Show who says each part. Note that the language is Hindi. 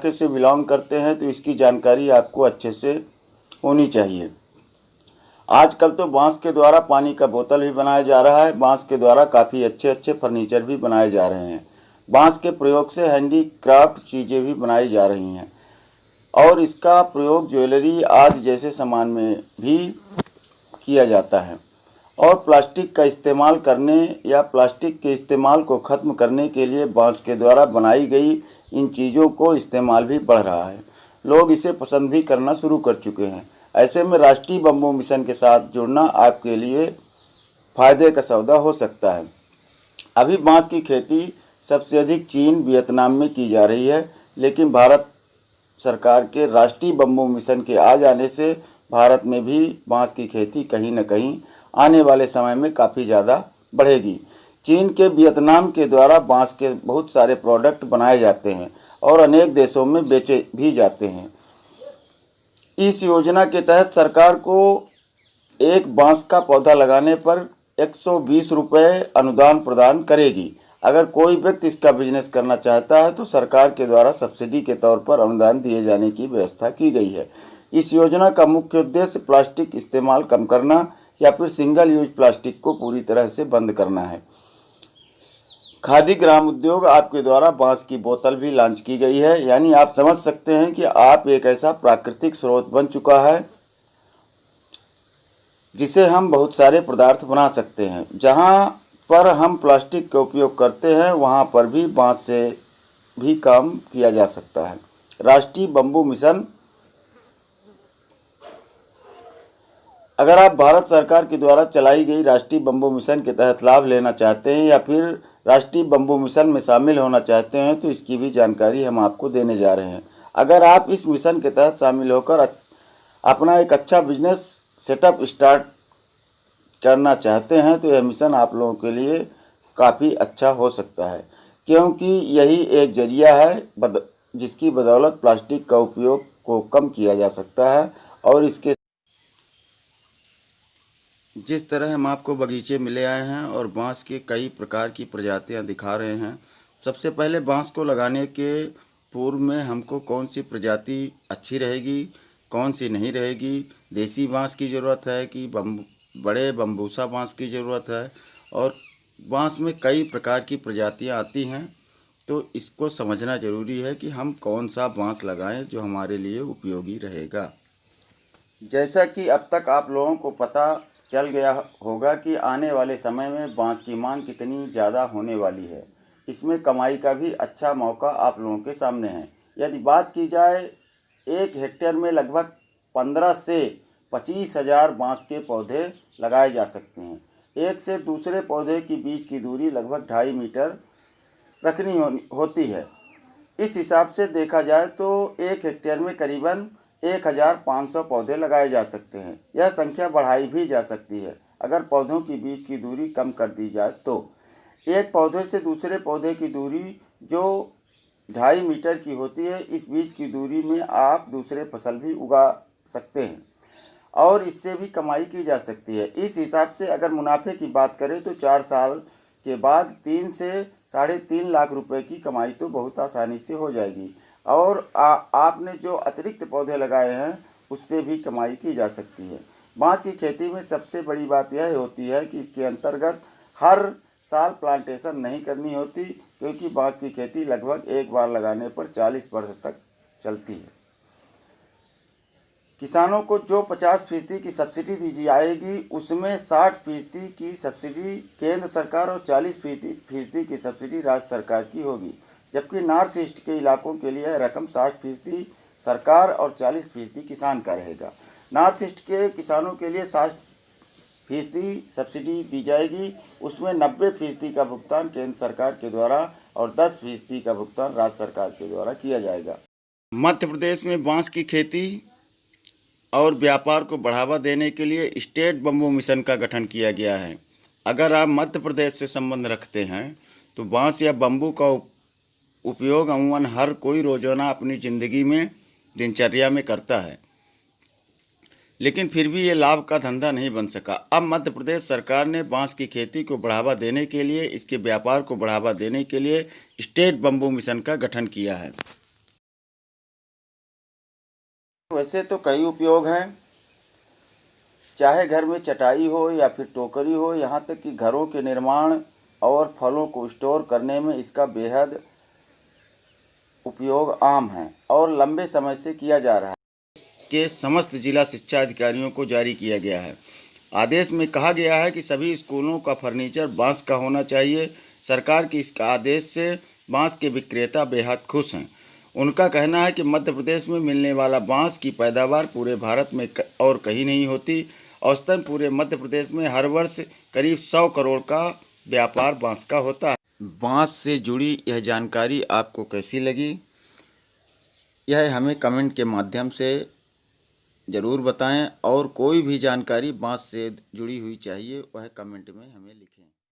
Speaker 1: इलाके से बिलोंग करते हैं तो इसकी जानकारी आपको अच्छे से होनी चाहिए। आजकल तो बांस के द्वारा पानी का बोतल भी बनाया जा रहा है। बांस के द्वारा काफ़ी अच्छे अच्छे फर्नीचर भी बनाए जा रहे हैं। बांस के प्रयोग से हैंडीक्राफ्ट चीज़ें भी बनाई जा रही हैं और इसका प्रयोग ज्वेलरी आदि जैसे सामान में भी किया जाता है। और प्लास्टिक का इस्तेमाल करने या प्लास्टिक के इस्तेमाल को ख़त्म करने के लिए बांस के द्वारा बनाई गई इन चीज़ों को इस्तेमाल भी बढ़ रहा है। लोग इसे पसंद भी करना शुरू कर चुके हैं। ऐसे में राष्ट्रीय बम्बू मिशन के साथ जुड़ना आपके लिए फ़ायदे का सौदा हो सकता है। अभी बांस की खेती सबसे अधिक चीन, वियतनाम में की जा रही है, लेकिन भारत सरकार के राष्ट्रीय बम्बू मिशन के आ जाने से भारत में भी बांस की खेती कहीं न कहीं आने वाले समय में काफ़ी ज़्यादा बढ़ेगी। चीन के, वियतनाम के द्वारा बांस के बहुत सारे प्रोडक्ट बनाए जाते हैं और अनेक देशों में बेचे भी जाते हैं। इस योजना के तहत सरकार को एक बांस का पौधा लगाने पर 120 रुपये अनुदान प्रदान करेगी। अगर कोई व्यक्ति इसका बिजनेस करना चाहता है तो सरकार के द्वारा सब्सिडी के तौर पर अनुदान दिए जाने की व्यवस्था की गई है। इस योजना का मुख्य उद्देश्य प्लास्टिक इस्तेमाल कम करना या फिर सिंगल यूज प्लास्टिक को पूरी तरह से बंद करना है। खादी ग्राम उद्योग आपके द्वारा बांस की बोतल भी लॉन्च की गई है। यानी आप समझ सकते हैं कि आप एक ऐसा प्राकृतिक स्रोत बन चुका है जिसे हम बहुत सारे पदार्थ बना सकते हैं। जहां पर हम प्लास्टिक का उपयोग करते हैं वहां पर भी बांस से भी काम किया जा सकता है। राष्ट्रीय बम्बू मिशन, अगर आप भारत सरकार के द्वारा चलाई गई राष्ट्रीय बम्बू मिशन के तहत लाभ लेना चाहते हैं या फिर राष्ट्रीय बम्बू मिशन में शामिल होना चाहते हैं तो इसकी भी जानकारी हम आपको देने जा रहे हैं। अगर आप इस मिशन के तहत शामिल होकर अपना एक अच्छा बिजनेस सेटअप स्टार्ट करना चाहते हैं तो यह मिशन आप लोगों के लिए काफ़ी अच्छा हो सकता है, क्योंकि यही एक जरिया है जिसकी बदौलत प्लास्टिक का उपयोग को कम किया जा सकता है। और इसके जिस तरह हम आपको बगीचे में ले आए हैं और बांस के कई प्रकार की प्रजातियां दिखा रहे हैं। सबसे पहले बांस को लगाने के पूर्व में हमको कौन सी प्रजाति अच्छी रहेगी, कौन सी नहीं रहेगी, देसी बांस की ज़रूरत है कि बड़े बम्बूसा बांस की ज़रूरत है, और बांस में कई प्रकार की प्रजातियां आती हैं, तो इसको समझना ज़रूरी है कि हम कौन सा बांस लगाएं जो हमारे लिए उपयोगी रहेगा। जैसा कि अब तक आप लोगों को पता चल गया होगा कि आने वाले समय में बांस की मांग कितनी ज़्यादा होने वाली है। इसमें कमाई का भी अच्छा मौका आप लोगों के सामने है। यदि बात की जाए, 1 हेक्टेयर में लगभग 15 से 25 हज़ार बांस के पौधे लगाए जा सकते हैं। एक से दूसरे पौधे के बीच की दूरी लगभग 2.5 मीटर रखनी होती है। इस हिसाब से देखा जाए तो 1 हेक्टेयर में करीबन 1500 पौधे लगाए जा सकते हैं। यह संख्या बढ़ाई भी जा सकती है अगर पौधों के बीच की दूरी कम कर दी जाए तो। एक पौधे से दूसरे पौधे की दूरी जो 2.5 मीटर की होती है, इस बीच की दूरी में आप दूसरे फसल भी उगा सकते हैं और इससे भी कमाई की जा सकती है। इस हिसाब से अगर मुनाफे की बात करें तो 4 साल के बाद 3 से 3.5 लाख रुपए की कमाई तो बहुत आसानी से हो जाएगी। और आपने जो अतिरिक्त पौधे लगाए हैं उससे भी कमाई की जा सकती है। बांस की खेती में सबसे बड़ी बात यह होती है कि इसके अंतर्गत हर साल प्लांटेशन नहीं करनी होती, क्योंकि बांस की खेती लगभग एक बार लगाने पर 40 वर्ष तक चलती है। किसानों को जो 50% की सब्सिडी दी जाएगी उसमें 60% की सब्सिडी केंद्र सरकार और 40% की सब्सिडी राज्य सरकार की होगी, जबकि नॉर्थ ईस्ट के इलाकों के लिए रकम 60% सरकार और 40% किसान का रहेगा। नॉर्थ ईस्ट के किसानों के लिए 60% सब्सिडी दी जाएगी, उसमें 90% का भुगतान केंद्र सरकार के द्वारा और 10% का भुगतान राज्य सरकार के द्वारा किया जाएगा। मध्य प्रदेश में बांस की खेती और व्यापार को बढ़ावा देने के लिए स्टेट बम्बू मिशन का गठन किया गया है। अगर आप मध्य प्रदेश से संबंध रखते हैं तो बांस या बम्बू का उपयोग अमूमन हर कोई रोज़ाना अपनी ज़िंदगी में दिनचर्या में करता है, लेकिन फिर भी ये लाभ का धंधा नहीं बन सका। अब मध्य प्रदेश सरकार ने बांस की खेती को बढ़ावा देने के लिए, इसके व्यापार को बढ़ावा देने के लिए स्टेट बम्बू मिशन का गठन किया है। वैसे तो कई उपयोग हैं, चाहे घर में चटाई हो या फिर टोकरी हो, यहाँ तक कि घरों के निर्माण और फलों को स्टोर करने में इसका बेहद उपयोग आम है और लंबे समय से किया जा रहा है। के समस्त जिला शिक्षा अधिकारियों को जारी किया गया है। आदेश में कहा गया है कि सभी स्कूलों का फर्नीचर बांस का होना चाहिए। सरकार के इस आदेश से बांस के विक्रेता बेहद खुश हैं। उनका कहना है कि मध्य प्रदेश में मिलने वाला बांस की पैदावार पूरे भारत में और कहीं नहीं होती। औसतन पूरे मध्य प्रदेश में हर वर्ष करीब 100 करोड़ का व्यापार बांस का होता है। बांस से जुड़ी यह जानकारी आपको कैसी लगी, यह हमें कमेंट के माध्यम से ज़रूर बताएं और कोई भी जानकारी बांस से जुड़ी हुई चाहिए वह कमेंट में हमें लिखें।